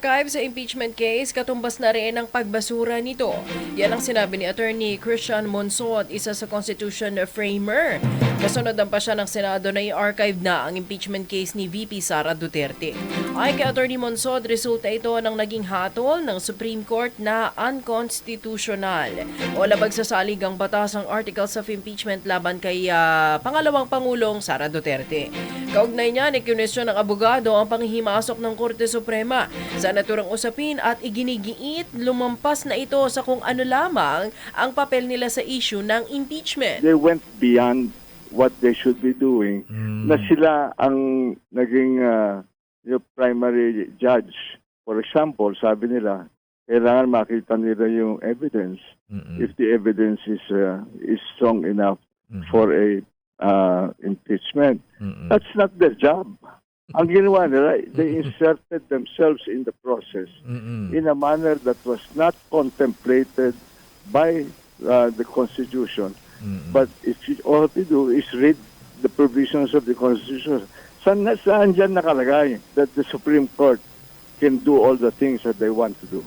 archive sa impeachment case, katumbas na rin ang pagbasura nito. Yan ang sinabi ni Attorney Christian Monsod, isa sa constitution framer. Kasunod pa siya ng Senado na i-archive na ang impeachment case ni VP Sara Duterte. Ay kay Attorney Monsod, resulta ito ng naging hatol ng Supreme Court na unconstitutional o labag sa saligang batas ang Articles of Impeachment laban kay pangalawang Pangulong Sara Duterte. Kaugnay niya, ikinuwestiyon ng abogado ang panghihimasok ng Korte Suprema sa naturang usapin at iginigiit lumampas na ito sa kung ano lamang ang papel nila sa issue ng impeachment. They went beyond what they should be doing, na sila ang naging yung primary judge. For example, sabi nila, kailangan makita nila yung evidence. If the evidence is strong enough for a impeachment. That's not their job. Ang ginawa nila, they inserted themselves in the process in a manner that was not contemplated by the Constitution. But if all they do is read the provisions of the Constitution, saan dyan nakalagay that the Supreme Court can do all the things that they want to do?